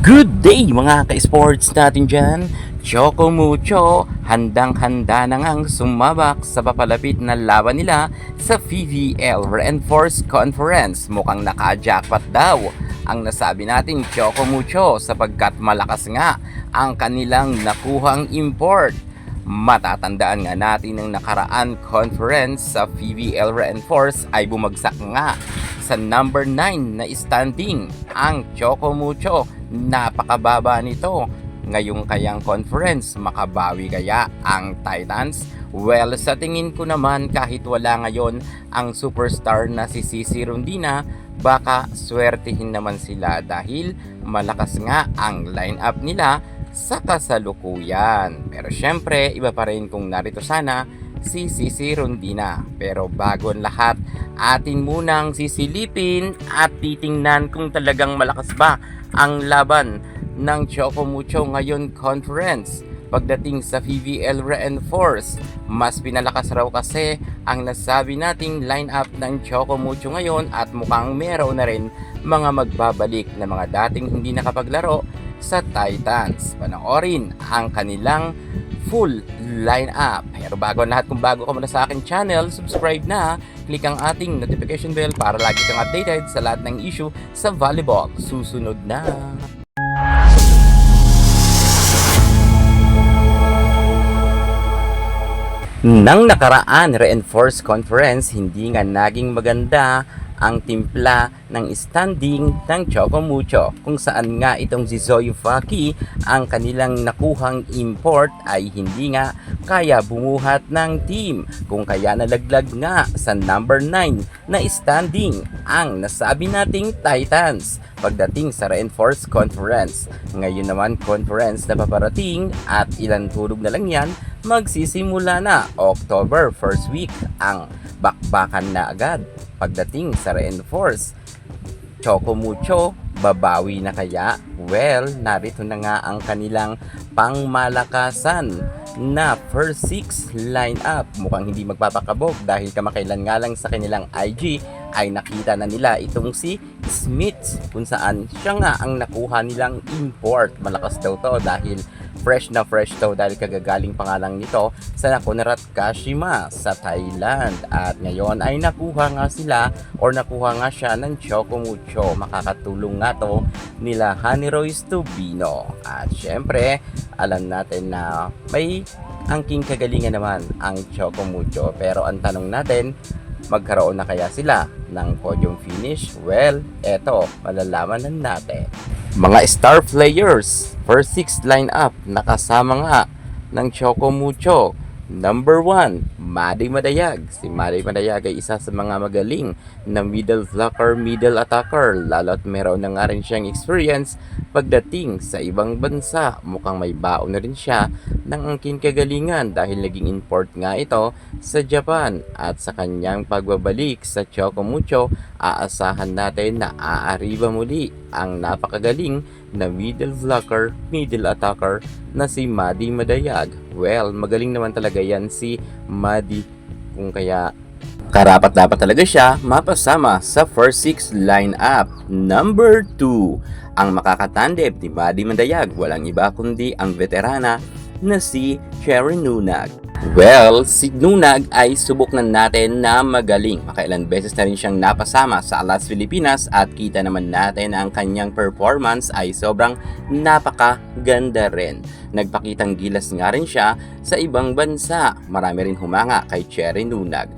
Good day mga ka-sports natin dyan. Choco Mucho, handang-handa na ngang sumabak sa papalapit na laban nila sa PVL Reinforced Conference. Mukhang naka-jackpot daw ang nasabi natin Choco Mucho sapagkat malakas nga ang kanilang nakuhang import. Matatandaan nga natin ng nakaraan conference sa PVL Reinforced ay bumagsak nga sa number 9 na standing ang Choco Mucho. Napakababa nito. Ngayong kayang conference, makabawi kaya ang Titans? Well, sa tingin ko naman kahit wala ngayon ang superstar na si Cici Rondina, baka swertihin naman sila dahil malakas nga ang lineup nila sa kasalukuyan. Pero syempre, iba pa rin kung narito sana si Cici Rondina. Pero bago ang lahat, atin munang sisilipin at titingnan kung talagang malakas ba ang laban ng Choco Mucho ngayon conference. Pagdating sa PVL Reinforced, mas pinalakas raw kasi ang nasabi nating lineup ng Choco Mucho ngayon at mukhang meron na rin mga magbabalik na mga dating hindi nakapaglaro sa Titans. Panoorin ang kanilang full lineup. Pero bago ang lahat, kung bago ka muna sa aking channel, subscribe na, click ang ating notification bell para lagi kang updated sa lahat ng issue sa volleyball. Susunod na. Nang nakaraan Reinforced Conference, hindi nga naging maganda ang timpla ng standing ng Choco Mucho, kung saan nga itong si Zoe Faki ang kanilang nakuhang import ay hindi nga kaya bumuhat ng team, kung kaya nalaglag nga sa number 9 na standing ang nasabi nating Titans pagdating sa Reinforced Conference. Ngayon naman conference na paparating at ilang tulog na lang yan, magsisimula na October first week ang bakbakan na agad. Pagdating sa Reinforced, Choco Mucho, babawi na kaya? Well, narito na nga ang kanilang pangmalakasan na first 6 lineup. Mukhang hindi magpapakabog dahil kamakailan nga lang sa kanilang IG ay nakita na nila itong si Smith, kung saan siya nga ang nakuha nilang import. Malakas daw to dahil fresh daw dahil kagagaling pa nga lang nito sa Nakunarat Kashima sa Thailand. At ngayon ay nakuha nga siya ng Choco Mucho. Makakatulong nga to nila Honey Royce Tubino. At syempre, alam natin na may angking kagalingan naman ang Choco Mucho. Pero ang tanong natin, magkaroon na kaya sila ng podium finish? Well, eto, malalaman na natin. Mga star players, first 6 lineup, nakasama nga ng Choco Mucho. Number 1, Maddie Madayag. Si Maddie Madayag ay isa sa mga magaling na middle blocker, middle attacker. Lalo't meron na nga rin siyang experience pagdating sa ibang bansa. Mukhang may baon na rin siya ng angkin kagalingan dahil naging import nga ito sa Japan. At sa kanyang pagbabalik sa Choco Mucho, aasahan natin na aariba muli ang napakagaling na middle blocker, middle attacker na si Maddie Madayag. Well, magaling naman talaga yan si Maddie, kung kaya karapat dapat talaga siya mapasama sa first 6 lineup. Number 2, ang makakatandem ni Maddie Madayag, walang iba kundi ang veterana na si Cherry Nunag. Well, si Nunag ay subok na natin na magaling. Makailan beses na rin siyang napasama sa Alas Pilipinas at kita naman natin na ang kanyang performance ay sobrang napakaganda rin. Nagpakitang gilas nga rin siya sa ibang bansa. Marami rin humanga kay Cherry Nunag.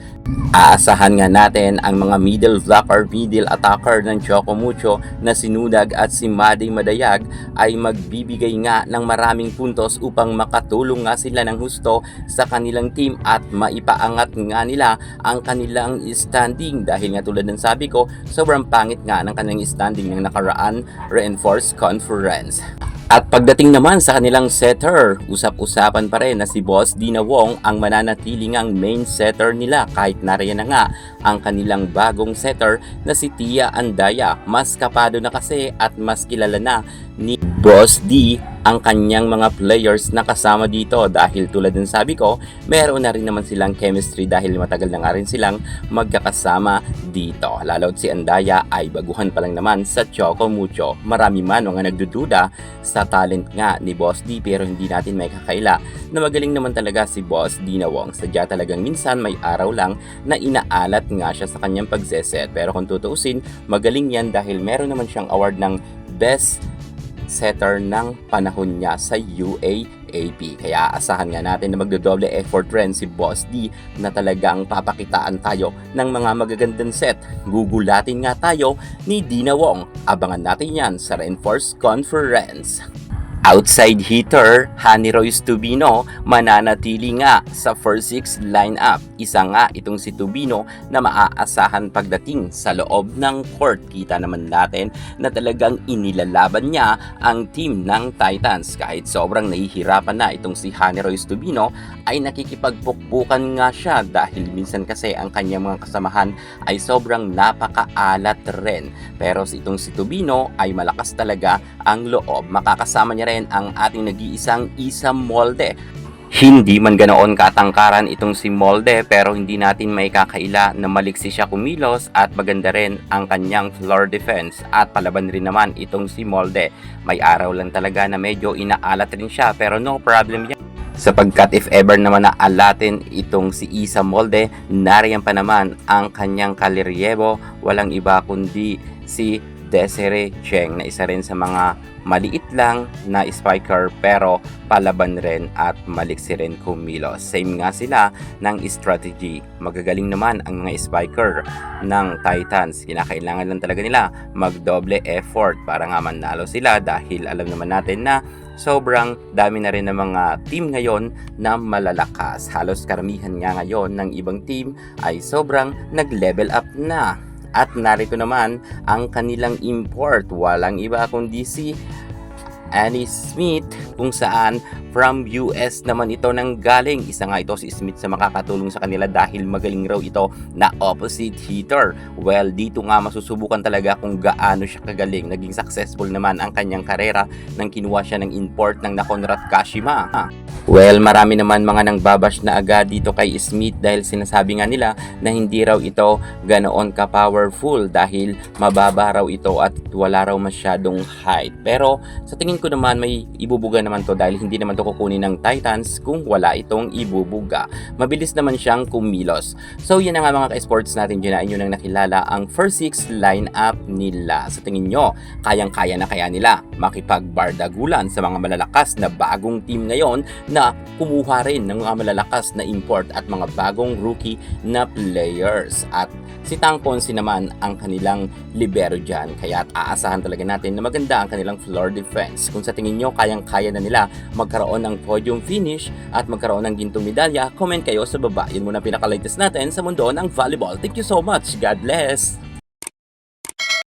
Aasahan nga natin ang mga middle blocker, middle attacker ng Choco Mucho na si Nunag at si Maddie Madayag ay magbibigay nga ng maraming puntos upang makatulong nga sila ng husto sa kanilang team at maipaangat nga nila ang kanilang standing dahil nga tulad ng sabi ko, sobrang pangit nga ng kanilang standing ng nakaraan Reinforced Conference. At pagdating naman sa kanilang setter, usap-usapan pa rin na si Boss Dina Wong ang mananatiling ang main setter nila kahit nariyan na nga ang kanilang bagong setter na si Tia Andaya. Mas kapado na kasi at mas kilala na ni Boss D ang kanyang mga players na kasama dito dahil tulad ng sabi ko, meron na rin naman silang chemistry dahil matagal na nga rin silang magkakasama dito. Lalo't si Andaya ay baguhan pa lang naman sa Choco Mucho. Marami man ang nagdududa sa talent nga ni Boss D pero hindi natin may kakaila na magaling naman talaga si Boss D na Wong. Sadya talagang minsan may araw lang na inaalat nga siya sa kanyang pagseset. Pero kung tutuusin, magaling yan dahil meron naman siyang award ng Best Setter ng panahon niya sa UAAP. Kaya asahan nga natin na magdodoble effort rin si Boss D na talagang papakitaan tayo ng mga magagandang set. Gugulatin nga tayo ni Dina Wong. Abangan natin yan sa Reinforce Conference. Outside hitter, Honey Royce Tubino mananatili nga sa first six lineup. Isa nga itong si Tubino na maaasahan pagdating sa loob ng court. Kita naman natin na talagang inilalaban niya ang team ng Titans. Kahit sobrang nahihirapan na itong si Honey Royce Tubino ay nakikipagpukpukan nga siya dahil minsan kasi ang kanyang mga kasamahan ay sobrang napakaalat rin. Pero itong si Tubino ay malakas talaga ang loob. Makakasama niya rin ang ating nag-iisang Isam Molde. Hindi man ganoon katangkaran itong si Molde pero hindi natin may kakaila na maliksi siya kumilos at maganda rin ang kanyang floor defense at palaban rin naman itong si Molde. May araw lang talaga na medyo inaalat rin siya pero no problem yan. Sapagkat if ever naman na alatin itong si Isa Molde, nariyan pa naman ang kanyang kaliryebo, walang iba kundi si Desiree Cheng na isa rin sa mga maliit lang na spiker pero palaban rin at maliksi rin kumilos. Same nga sila ng strategy. Magagaling naman ang mga spiker ng Titans. Kinakailangan lang talaga nila magdoble effort para nga manalo sila dahil alam naman natin na sobrang dami na rin ng mga team ngayon na malalakas. Halos karamihan nga ngayon ng ibang team ay sobrang nag-level up na. At narito naman ang kanilang import. Walang iba kundi si Annie Smith kung saan from US naman ito nang galing. Isa nga ito si Smith sa makakatulong sa kanila dahil magaling raw ito na opposite hitter. Well, dito nga masusubukan talaga kung gaano siya kagaling. Naging successful naman ang kanyang karera nang kinuha siya ng import ng Nakonrat Kashima. Well, marami naman mga nang babash na agad dito kay Smith dahil sinasabi nga nila na hindi raw ito ganoon ka-powerful dahil mababa raw ito at wala raw masyadong height. Pero sa tingin ko naman may ibubuga naman to dahil hindi naman to kukunin ng Titans kung wala itong ibubuga. Mabilis naman siyang kumilos. So yan na nga mga ka-sports natin dyan na inyo nang nakilala ang first six lineup nila. Sa tingin nyo, kayang-kaya na kaya nila makipagbardagulan sa mga malalakas na bagong team ngayon na kumuha rin ng mga malalakas na import at mga bagong rookie na players. At si Tang Ponsi naman ang kanilang libero dyan. Kaya aasahan talaga natin na maganda ang kanilang floor defense. Kung sa tingin nyo kayang-kaya na nila magkaroon ng podium finish at magkaroon ng gintong medalya, comment kayo sa baba. Yun muna pinaka-latest natin sa mundo ng volleyball. Thank you so much. God bless!